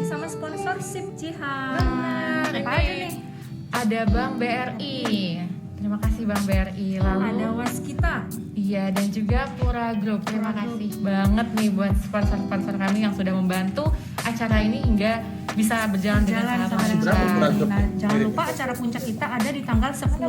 sama sponsorship Jihan. Benar. Apa aja nih? Ada Bank BRI. Terima kasih Bank BRI. Lalu Ada Waskita. iya, dan juga Pura Group. Terima kasih banget nih buat sponsor-sponsor kami yang sudah membantu acara ini hingga bisa berjalan dengan sangat sama lancar. dengan baik. Nah, jangan lupa acara puncak kita ada di tanggal 10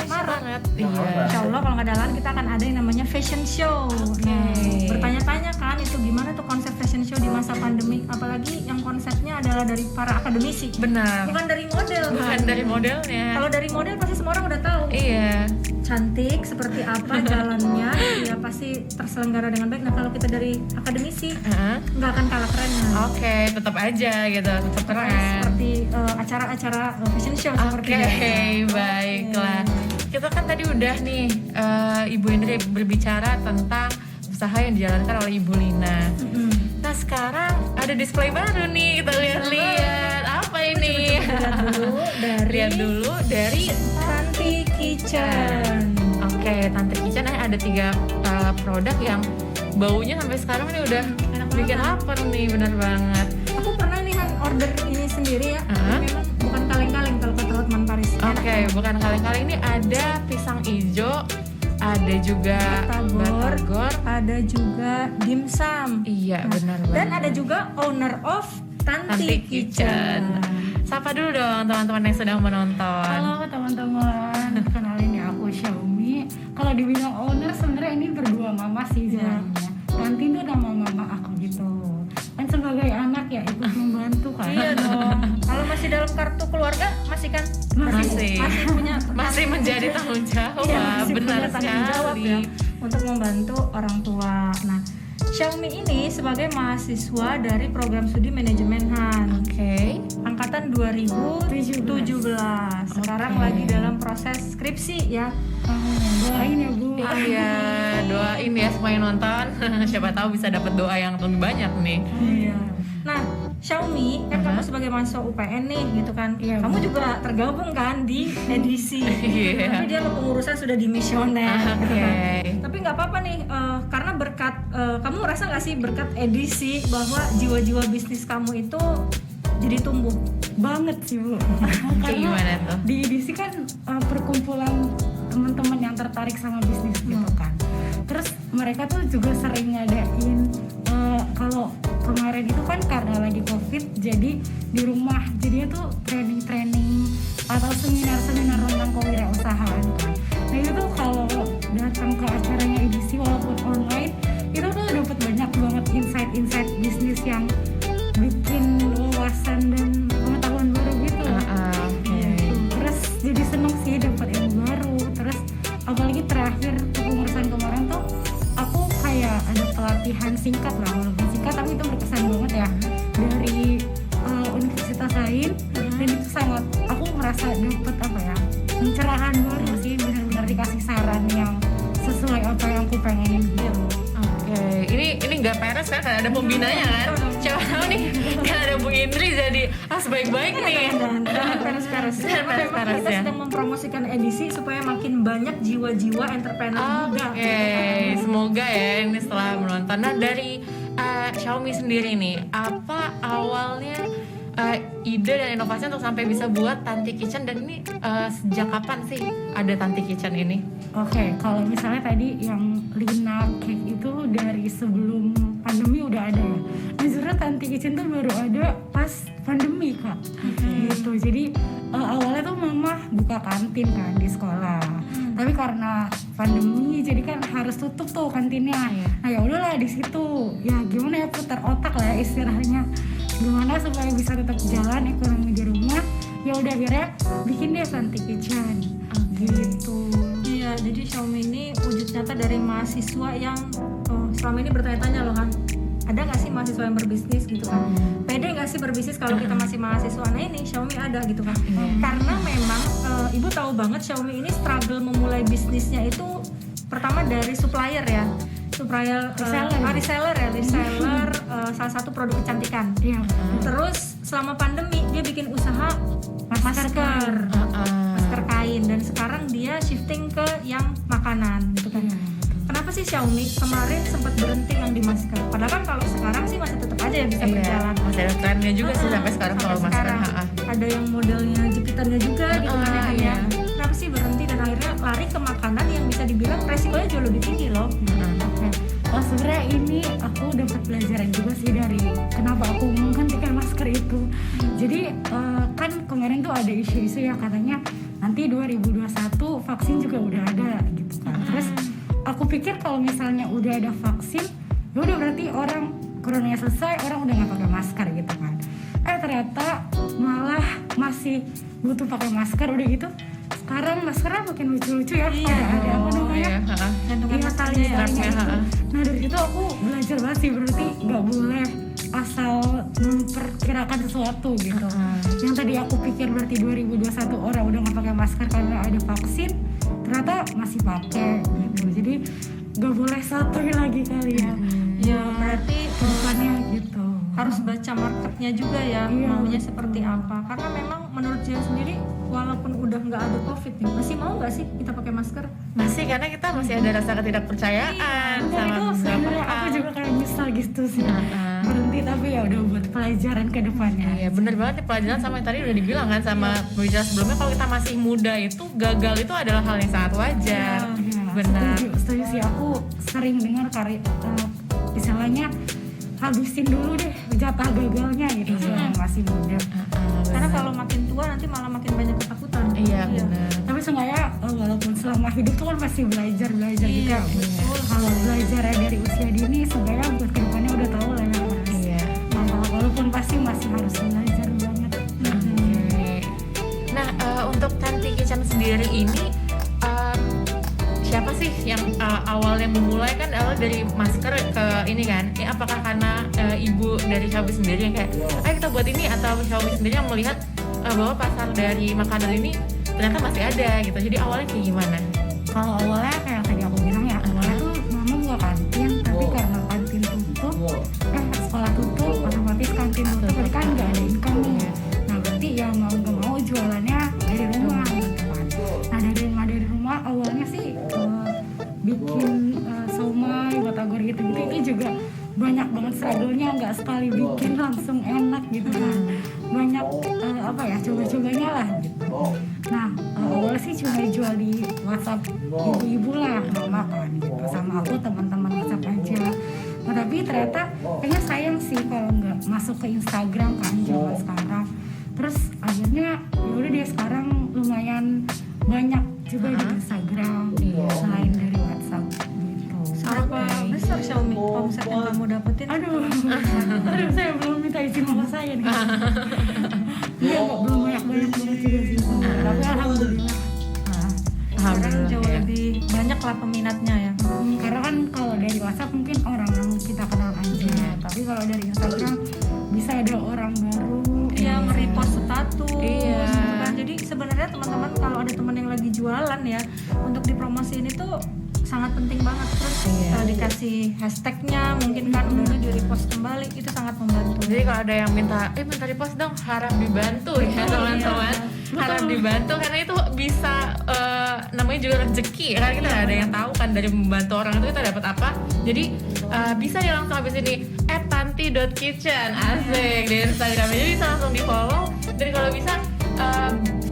Maret. Iya. Insya Allah kalau nggak ada lain kita akan ada yang namanya fashion show. Nah, bertanya-tanya kan itu gimana tuh konsep fashion show di masa pandemi, apalagi yang konsepnya adalah dari para akademisi. Benar. Bukan dari model. Bukan dari modelnya. Kalau dari model pasti semua orang udah tahu. Iya. Cantik seperti apa jalannya, ya pasti terselenggara dengan baik. Nah kalau kita dari akademisi nggak akan kalah kerennya. Oke, tetap aja gitu, tetap keren. Seperti acara-acara fashion show seperti Oke, baiklah. Kita kan tadi udah nih Ibu Indri berbicara tentang usaha yang dijalankan oleh Ibu Lina. Nah sekarang ada display baru nih, kita lihat-lihat apa ini. Lihat dulu dari Tanti Kitchen. Oke, Tanti Kitchen ada 3 produk yang baunya sampai sekarang ini udah bikin lapar nih, benar banget. Aku pernah nih order ini sendiri ya. Memang bukan kaleng-kaleng kalau kata Hotman Paris. Oke, bukan kaleng-kaleng, ini ada pisang hijau, ada juga batagor, ada juga dimsum. Iya, benar banget. Dan ada juga owner of Tanti Kitchen. Sapa dulu dong teman-teman yang sedang menonton. Halo teman-teman, kenalin ya aku Xiaomi. Kalau dibilang owner sebenarnya ini berdua mama sih sebenarnya. Tanti itu nama mama aku gitu. Kan sebagai anak ya ikut membantu kan. Iya dong. Kalau masih dalam kartu keluarga masih kan masih menjadi tanggung jawab. Iya, masih benar punya tanggung jawab sekali ya, untuk membantu orang tua. Nah, Xiaomi ini sebagai mahasiswa dari program studi manajemen Han. Oke. Angkatan 2017. Sekarang lagi dalam proses skripsi ya. Doain ya Bu. Iya, doain ya semua yang nonton. Siapa tahu bisa dapat doa yang lebih banyak nih. Iya. Nah, Xiaomi kan kamu sebagai mahasiswa UPN nih gitu kan. Iya, Kamu juga tergabung kan di edisi. Iya. Tapi dia kepengurusan sudah dimisioner gitu kan. Oke. Tapi nggak apa-apa nih, karena berkat kamu ngerasa nggak sih berkat edisi bahwa jiwa-jiwa bisnis kamu itu jadi tumbuh? Banget sih Bu. Kayak gimana tuh? Di edisi kan perkumpulan teman-teman yang tertarik sama bisnis gitu kan. Terus mereka tuh juga sering ngadain kalau kemarin itu kan karena lagi COVID jadi di rumah, jadinya tuh training atau seminar-seminar tentang kewirausahaan kan. Nah itu tuh kalau datang ke acaranya edisi walaupun online itu tuh dapat banyak banget insight bisnis yang bikin wawasan dan pengetahuan baru gitu. Gitu. Terus jadi seneng sih dapat yang baru. Terus apalagi terakhir kepengurusan kemarin tuh aku kayak ada pelatihan singkat lah, walaupun singkat tapi itu berkesan banget ya dari universitas lain. Dan itu sangat, aku merasa dapat apa ya, pencerahan baru sih, benar-benar dikasih saran yang sesuai apa yang aku pengenin gitu. Oke, ini nggak peres kan? Ada pembinanya kan? Coba tahu nih, kan ada Bu Indri jadi sebaik-baik nih. Jangan peres-peres. Memang kita ya. sedang mempromosikan edisi supaya makin banyak jiwa-jiwa entrepreneur muda. Oke, semoga ya ini setelah menonton. Nah dari Xiaomi sendiri nih, apa awalnya ide dan inovasi untuk sampai bisa buat Tanti Kitchen, dan ini sejak kapan sih ada Tanti Kitchen ini? Oke, kalau misalnya tadi yang Lina Cake itu dari sebelum pandemi udah ada ya. Jujur Tanti Kitchen tuh baru ada pas pandemi Kak. Gitu. Jadi awalnya tuh mama buka kantin kan di sekolah. Tapi karena pandemi jadi kan harus tutup tuh kantinnya. Nah ya udahlah di situ. Ya gimana ya, putar otak lah ya istilahnya. Gimana supaya bisa tetap jalan ekonomi di rumah. Ya udah akhirnya bikin deh Tanti Kitchen. Gitu. Iya, jadi Xiaomi ini wujud nyata dari mahasiswa yang selama ini bertanya-tanya loh kan, ada nggak sih mahasiswa yang berbisnis gitu kan? Pede nggak sih berbisnis kalau kita masih mahasiswa? Nah ini Xiaomi ada gitu kan. Karena memang ibu tahu banget Xiaomi ini struggle memulai bisnisnya itu pertama dari supplier ya. Reseller salah satu produk kecantikan. Iya. Terus selama pandemi dia bikin usaha masker kain, dan sekarang dia shifting ke yang makanan gitu kan. Kenapa sih Xiaomi kemarin sempat berhenti yang di masker? Padahal kan kalau sekarang sih masih tetap aja yang bisa berjalan. Masih ada trennya juga sih sampai sekarang Sampai kalau masker. sekarang. Ada yang modelnya jepitannya juga gitu kan ya. Iya. Kenapa sih berhenti dan akhirnya lari ke makanan yang bisa dibilang resikonya jauh lebih tinggi loh. Oke. Oh sebenarnya ini aku dapat pelajaran juga sih dari kenapa aku menghentikan masker itu. Jadi kan kemarin tuh ada isu-isu ya katanya nanti 2021 vaksin juga udah ada gitu kan. Terus aku pikir kalau misalnya udah ada vaksin, ya udah berarti orang coronanya selesai, orang udah nggak pakai masker gitu kan. Ternyata malah masih butuh pakai masker udah gitu. Sekarang maskernya makin lucu-lucu ya. Iya. Ada apa namanya? Gantungan Iya, maskernya ya. tali-talinya Strapnya, itu. Nah dari situ aku belajar banget sih, berarti nggak boleh asal memperkirakan sesuatu gitu. Yang tadi aku pikir berarti 2021 orang udah nggak pakai masker karena ada vaksin, ternyata masih pakai gitu. Jadi nggak boleh sotoy lagi kali ya. Ya berarti Kedepannya gitu. harus baca marketnya juga ya, Iya. maunya seperti apa. Karena memang menurut Jian sendiri walaupun udah nggak ada covid nih, masih mau nggak sih kita pakai masker? Masih, karena kita masih ada rasa ketidakpercayaan Nah, sama itu beberapa sebenarnya aku hal. juga kayak nyesal gitu sih berhenti, tapi ya udah buat pelajaran ke depannya. Iya bener banget nih, pelajaran sama yang tadi udah dibilang kan sama pembicara sebelumnya, kalau kita masih muda itu gagal itu adalah hal yang sangat wajar. Iya, Benar. setuju sih, aku sering dengar istilahnya habisin dulu deh jatah gagalnya gitu selama masih muda. Karena kalau makin tua nanti malah makin banyak ketakutan. Iya benar. Tapi seenggaknya walaupun selama hidup tuh kan pasti belajar gitu ya. Kalau belajar dari usia dini seenggaknya buat kedepannya udah tahu lah ya. Iya. Walaupun pasti masih harus belajar banget. Oke. Nah untuk Tanti Kitchen sendiri ini siapa sih yang awalnya memulai, kan awal dari masker ke ini kan? Apakah karena ibu dari Xiaomi sendiri yang kayak ayo kita buat ini, atau Xiaomi sendiri yang melihat bahwa pasar dari makanan ini ternyata masih ada gitu? Jadi awalnya kayak gimana? Kalau awalnya kayak tadi aku bilang ya, awalnya tuh mama buka kantin, tapi karena kantin tutup, sekolah tutup, otomatis kantin tutup, berarti kan nggak ada income nih. Nah berarti ya mau nggak mau jualannya dari rumah gitu kan. Nah dari rumah awalnya sih bikin somai, batagor gitu-gitu itu juga banyak banget struggle-nya, nggak sekali bikin langsung enak gitu kan. Banyak coba-cobanya lah gitu. Nah awalnya sih cuma jual di WhatsApp ibu-ibu lah, mama kan gitu, sama aku teman-teman WhatsApp aja. Nah tapi ternyata kayaknya sayang sih kalau nggak masuk ke Instagram kan zaman sekarang. Terus akhirnya yaudah deh sekarang lumayan banyak juga di Instagram selain dari WhatsApp gitu. Berapa besar Xiaomi omset yang kamu dapetin? Aduh saya belum minta izin mama saya nih. Iya belum banyak banget juga sih. Tapi alhamdulillah. Sekarang jauh lebih banyak lah peminatnya ya. Karena kan kalau dari WhatsApp mungkin orang yang kita kenal aja, tapi kalau dari Instagram bisa ada orang baru. Iya, nge-repost status. Iya. Gitu kan. Jadi sebenarnya teman-teman kalau ada teman yang lagi jualan ya, untuk dipromosiin itu sangat penting banget. Terus dikasih hashtagnya, mungkin kan udah di repost kembali, itu sangat membantu. Jadi kalau ada yang minta repost dong, harap dibantu ya teman-teman. Harap dibantu karena itu bisa namanya juga rezeki kan, kita nggak ada yang tahu kan dari membantu orang itu kita dapat apa. Jadi bisa ya langsung habis ini @tanti.kitchen asik di Instagram, jadi bisa langsung di follow. Dan kalau bisa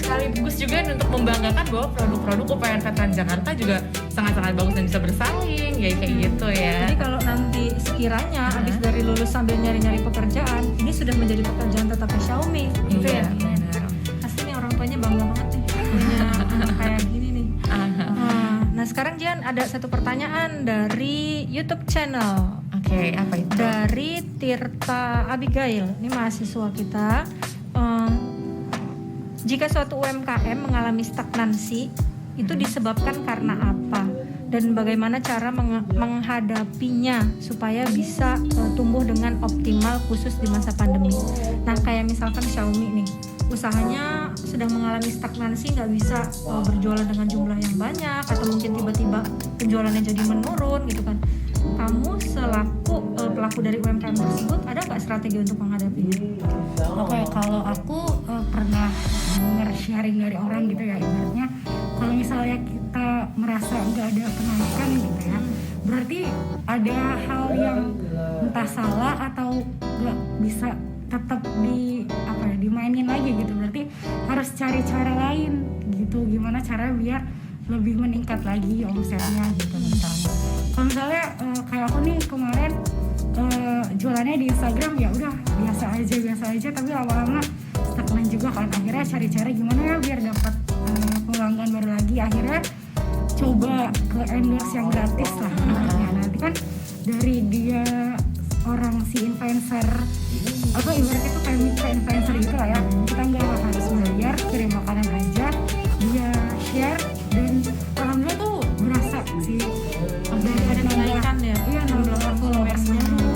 sekaligus juga untuk membanggakan bahwa produk-produk UPN Veteran Jakarta juga sangat-sangat bagus dan bisa bersaing kayak gitu ya. Jadi kalau nanti sekiranya habis dari lulus sambil nyari-nyari pekerjaan, ini sudah menjadi pekerjaan tetapnya Xiaomi gitu ya. Benar. Pasti nih orang tuanya bangga banget nih punya anak kayak gini nih. Nah sekarang Jian ada satu pertanyaan dari YouTube channel. Oke, apa itu? Dari Tirta Abigail, ini mahasiswa kita. Jika suatu UMKM mengalami stagnansi, itu disebabkan karena apa? Dan bagaimana cara menghadapinya supaya bisa tumbuh dengan optimal khusus di masa pandemi? Nah kayak misalkan Xiaomi nih, usahanya sedang mengalami stagnansi, nggak bisa berjualan dengan jumlah yang banyak, atau mungkin tiba-tiba penjualannya jadi menurun gitu kan. Kamu selaku pelaku dari UMKM tersebut ada nggak strategi untuk menghadapinya? Oke, kalau aku pernah denger sharing dari orang gitu ya, ibaratnya kalau misalnya kita merasa nggak ada kenaikan gitu ya, berarti ada hal yang entah salah atau nggak bisa tetap dimainin lagi gitu. Berarti harus cari cara lain gitu, gimana cara biar lebih meningkat lagi omsetnya gitu misalnya. Kalau misalnya kayak aku nih kemarin jualannya di Instagram ya udah biasa aja, tapi lama-lama stagnan juga kan. Akhirnya cari cara gimana ya biar dapat pelanggan baru lagi. Akhirnya coba ke endorse yang gratis lah. Nanti kan dari dia orang si influencer ibaratnya tuh kayak micro influencer gitu lah ya. Kita nggak harus bayar, kirim makanan aja, dia share dan alhamdulillah tuh berasa sih. Dari ada Kenaikan ya? Iya, nambah followers baru,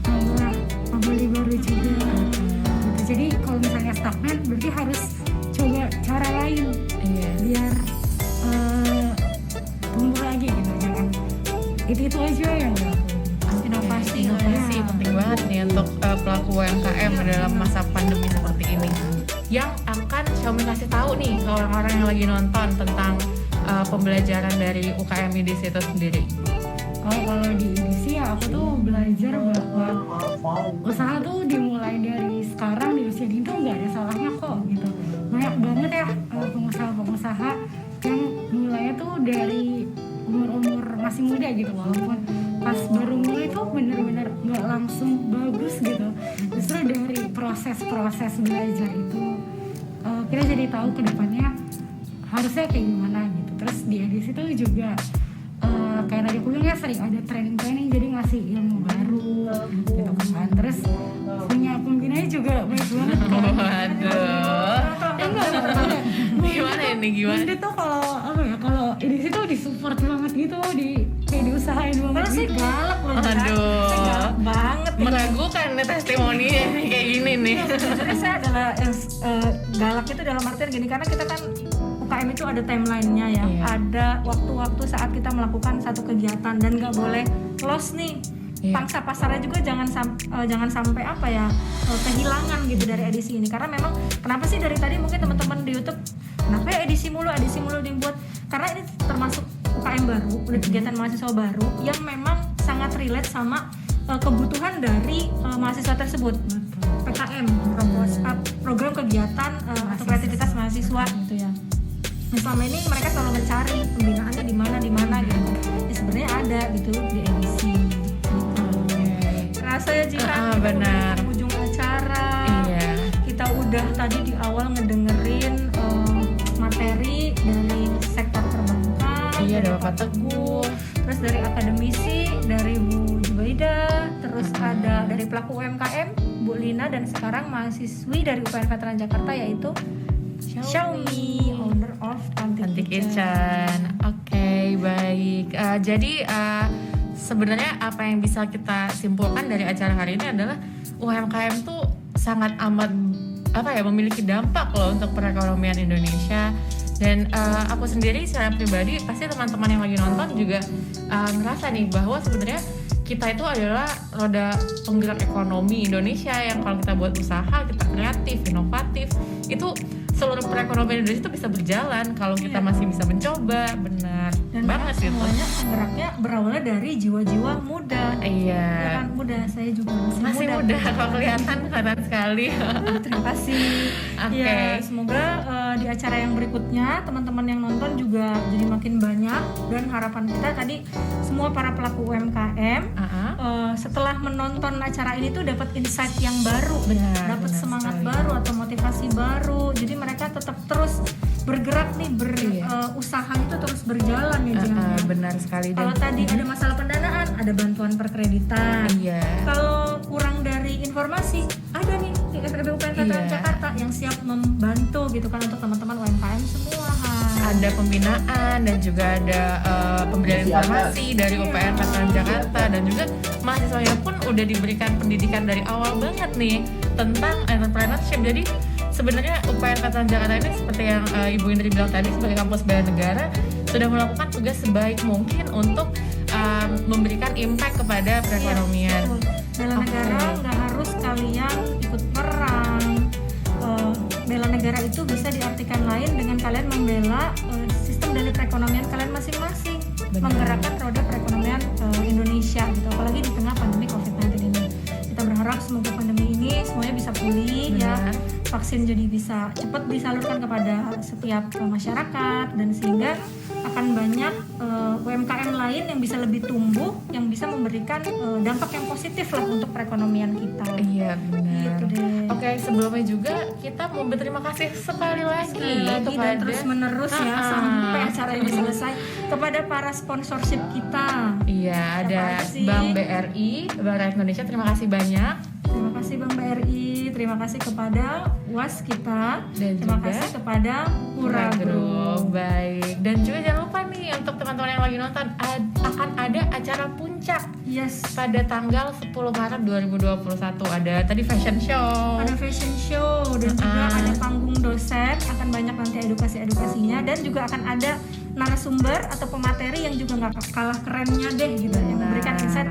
nambah pembeli baru juga gitu. Jadi kalau misalnya stagnan berarti harus coba cara lain biar tumbuh lagi gitu. Jangan itu aja yang Inovasi penting banget nih untuk pelaku UMKM dalam masa pandemi seperti ini. Yang akan Xiaomi kasih tahu nih ke orang-orang yang lagi nonton tentang pembelajaran dari UKM IDC itu sendiri. Kalau di IDC ya aku tuh belajar bahwa usaha tuh dimulai dari sekarang di usia dini tuh nggak ada salahnya kok gitu. Banyak banget ya pengusaha-pengusaha yang mulainya tuh dari umur-umur masih muda gitu, walaupun pas baru mulai tuh bener-bener nggak langsung bagus gitu. Justru dari proses belajar itu kita jadi tahu kedepannya harusnya kayak gimana gitu. Terus di edisi tuh juga kayak tadi aku bilang ya sering ada training jadi ngasih ilmu baru gitu kan. Terus punya pembinanya juga baik banget kan. Waduh. Gimana ini? Jadi tuh kalau edisi tuh disupport banget gitu, kayak diusahain banget. Kalau sih gitu. galak loh. Aduh. Galak banget. Meragukan nih testimoninya nih kayak gini nih. Jadi saya adalah galak itu dalam artian gini, karena kita kan UKM itu ada timeline-nya ya, ada waktu-waktu saat kita melakukan satu kegiatan dan nggak boleh loss nih. Pangsa pasarnya juga jangan sampai kehilangan gitu dari edisi ini. Karena memang kenapa sih dari tadi mungkin teman-teman di YouTube kenapa ya edisi mulu dibuat, karena ini termasuk UKM baru, udah kegiatan mahasiswa baru yang memang sangat relate sama kebutuhan dari mahasiswa tersebut. PKM, program kegiatan atau kreativitas mahasiswa gitu ya. Nah, selama ini mereka selalu mencari pembinaannya di mana gitu. Ya sebenarnya ada gitu di edisi. Rasa ya jika benar. Ujung acara. Iya. Kita udah tadi di awal ngedengerin materi dari sektor perbankan. Iya, ada Bapak Teguh. Terus dari akademisi, dari Bu Jubaida, terus ada dari pelaku UMKM, Bu Lina, dan sekarang mahasiswi dari UPN Veteran Jakarta yaitu Xiaomi, owner of Cantik Kitchen. Oke, baik. Jadi sebenarnya apa yang bisa kita simpulkan dari acara hari ini adalah UMKM tuh sangat amat memiliki dampak loh untuk perekonomian Indonesia. Dan aku sendiri secara pribadi, pasti teman-teman yang lagi nonton juga ngerasa nih bahwa sebenarnya kita itu adalah roda penggerak ekonomi Indonesia yang kalau kita buat usaha, kita kreatif, inovatif, itu seluruh perekonomian Indonesia itu bisa berjalan kalau kita masih bisa mencoba. Benar. Dan banget sih itu. Semuanya penggeraknya berawalnya dari jiwa-jiwa muda. Iya. Ya kan, muda. Saya juga masih muda. Kalau kelihatan sekali. Terima kasih. Oke. Ya, semoga di acara yang berikutnya teman-teman yang nonton juga jadi makin banyak, dan harapan kita tadi semua para pelaku UMKM setelah menonton acara ini tuh dapat insight yang baru, dapat semangat baru atau motivasi baru. Jadi mereka tetap terus bergerak nih, usaha itu terus berjalan ya. Benar sekali. Kalau tadi ada masalah pendanaan, ada bantuan perkreditan. Iya. Kalau kurang dari informasi, ada nih di FEB UPN Veteran Jakarta yang siap membantu gitu kan untuk teman-teman UMKM semua. Ada pembinaan dan juga ada pemberian informasi dari UPN Veteran Jakarta, dan juga mahasiswanya pun udah diberikan pendidikan dari awal banget nih tentang entrepreneurship. Jadi sebenarnya UPN Veteran Jakarta ini seperti yang Ibu Indri bilang tadi, sebagai kampus bela negara sudah melakukan tugas sebaik mungkin untuk memberikan impact kepada perekonomian. Bela negara nggak harus kalian ikut perang. Bela negara itu bisa diartikan lain dengan kalian membela sistem dari perekonomian kalian masing-masing. Menggerakkan roda perekonomian Indonesia gitu, apalagi di tengah pandemi COVID-19 ini. Kita berharap semoga pandemi ini semuanya bisa pulih ya, vaksin jadi bisa cepat disalurkan kepada setiap masyarakat, dan sehingga akan banyak UMKM lain yang bisa lebih tumbuh, yang bisa memberikan dampak yang positif lah untuk perekonomian kita. Iya benar. Gitu deh. Oke, sebelumnya juga kita mau berterima kasih sekali lagi Dan kepada terus menerus ya sampai acara ini selesai, kepada para sponsorship kita. Iya, ada Siapa aja sih? Bank BRI, Bank Rakyat Indonesia, terima kasih banyak. Terima kasih Bank BRI, terima kasih kepada UAS kita, Dan terima juga kasih kepada Pura Group. Baik. Dan juga jangan lupa nih untuk teman-teman yang lagi nonton, akan ada acara puncak Yes, pada tanggal 10 Maret 2021. Ada tadi fashion show. ada fashion show dan juga ada panggung dosen, akan banyak nanti edukasinya, dan juga akan ada narasumber atau pemateri yang juga nggak kalah kerennya deh gitu, yang memberikan insight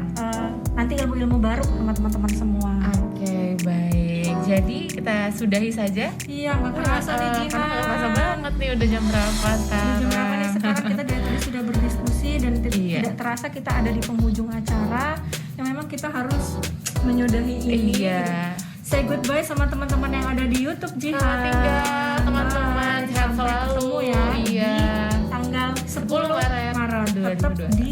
nanti ilmu-ilmu baru sama teman-teman semua. Oke, baik. Jadi kita sudahi saja. Iya, nggak kerasa nih Gina. Karena nggak kerasa banget nih, udah jam berapa sekarang? Jam berapa nih sekarang? Kita dari tadi sudah berdiskusi dan Iya. tidak terasa kita ada di penghujung acara yang memang kita harus menyudahi ini. Iya. Say goodbye sama teman-teman yang ada di YouTube, Jihan. Selamat tinggal teman-teman, Bye. sehat Sampai selalu. ketemu ya Iya. di tanggal 10 Maret Maret. Tetap 2022. di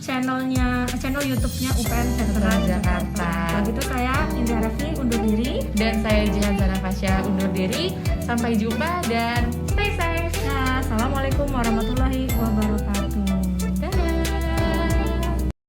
channel YouTube-nya UPN Veteran Jakarta. Jakarta. Kalau gitu saya Indah Raffi undur diri. Dan saya Jihan Zana Fasya undur diri. Sampai jumpa dan stay safe. Nah, assalamualaikum warahmatullahi wabarakatuh.